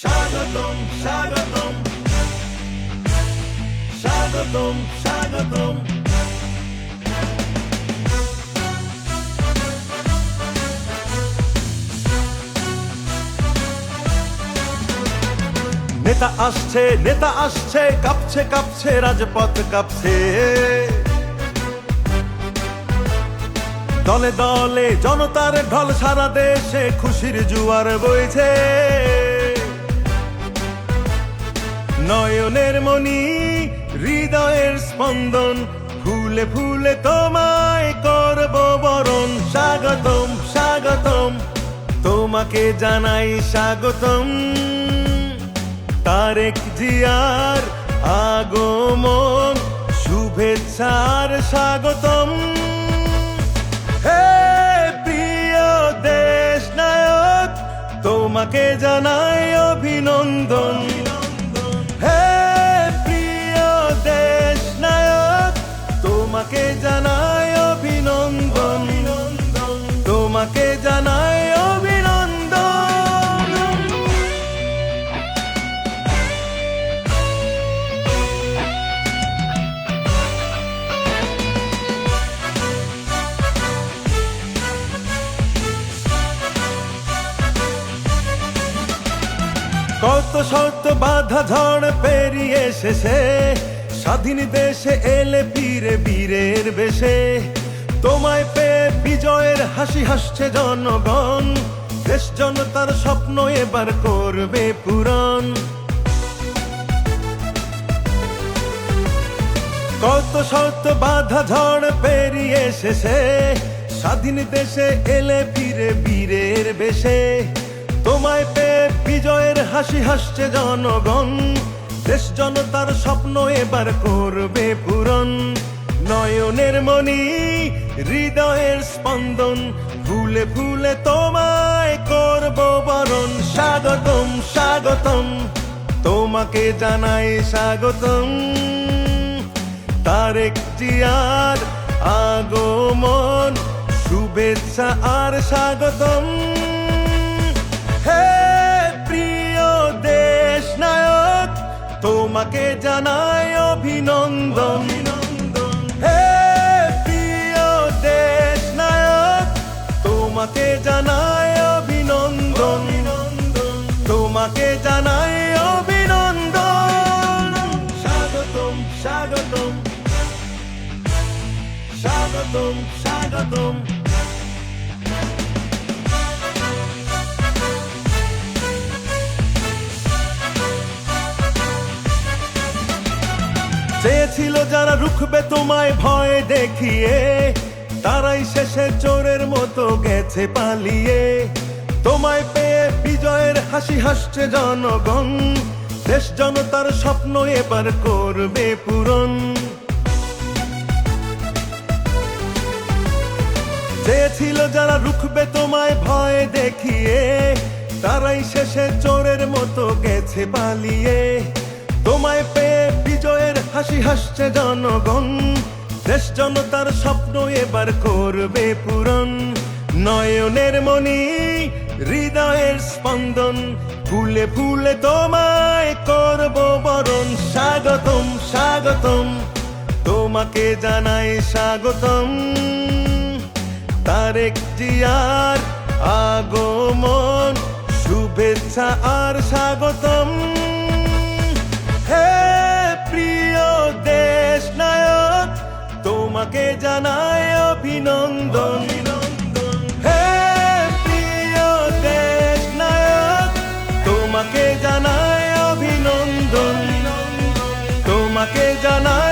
স্বাগতম স্বাগতম স্বাগতম স্বাগতম। নেতা আসছে, কাঁপছে কাঁপছে রাজপথ কাঁপছে। দলে দলে জনতার ঢল, সারা দেশে খুশির জোয়ার বইছে। নয়নের মণি, হৃদয়ের স্পন্দন, ফুলে ফুলে তোমায় করব বরণ। স্বাগতম স্বাগতম, তোমাকে জানাই স্বাগতম। তারেক জিয়ার আগমন, শুভেচ্ছার স্বাগতম। হে প্রিয় দেশ নায়ক, তোমাকে জানাই অভিনন্দন। হে প্রিয় দেশ নায়ক, তোমাকে জানাই অভিনন্দন। তোমাকে জানাই অভিনন্দন। কত শত বাধা ঝড় পেরিয়ে শেষে, স্বাধীন দেশে এলে ফিরে বীরের বেশে। তোমায় পেয়ে বিজয়ের হাসি হাসছে জনগণ, দেশ জনতার স্বপ্ন এবার করবে পূরণ। কত শত বাধা ঝড় পেরিয়ে শেষে, স্বাধীন দেশে এলে ফিরে বীরের বেশে। তোমায় পেয়ে বিজয়ের হাসি হাসছে জনগণ, দেশ জনতার স্বপ্ন এবার করবে পূরণ। নয়নের মণি, হৃদয়ের স্পন্দন, ফুলে ফুলে তোমায় করব বরণ। স্বাগতম স্বাগতম, তোমাকে জানাই স্বাগতম। তারেক জিয়ার আগমন, শুভেচ্ছা আর স্বাগতম। হে প্রিয় দেশ নায়ক, তোমাকে জানাই অভিনন্দন। হে প্রিয় দেশ নায়ক, তোমাকে জানাই অভিনন্দন। তোমাকে জানাই অভিনন্দন। স্বাগতম স্বাগতম স্বাগতম স্বাগতম। চেয়েছিল যারা রুখবে তোমায় ভয় দেখিয়ে, তারাই শেষে চোরের মতো গেছে পালিয়ে। তোমায় পেয়ে বিজয়ের হাসি হাসছে জনগণ, দেশ জনতার স্বপ্ন এবার করবে পূরণ। চেয়েছিল যারা রুখবে তোমায় ভয় দেখিয়ে, তারাই শেষে চোরের মতো গেছে পালিয়ে। তোমায় পেয়ে বিজয়ের হাসি হাসছে জনগণ, দেশ জনতার স্বপ্ন এবার করবে পূরণ। নয়নের মণি, হৃদয়ের স্পন্দন, ফুলে ফুলে তোমায় করব বরণ। স্বাগতম স্বাগতম, তোমাকে জানাই স্বাগতম। তারেক জিয়ার আগমন, শুভেচ্ছা আর স্বাগতম। হে প্রিয় দেশ নায়ক, তোমাকে জানাই অভিনন্দন। হে প্রিয় দেশ নায়ক, তোমাকে জানাই অভিনন্দন। তোমাকে জানাই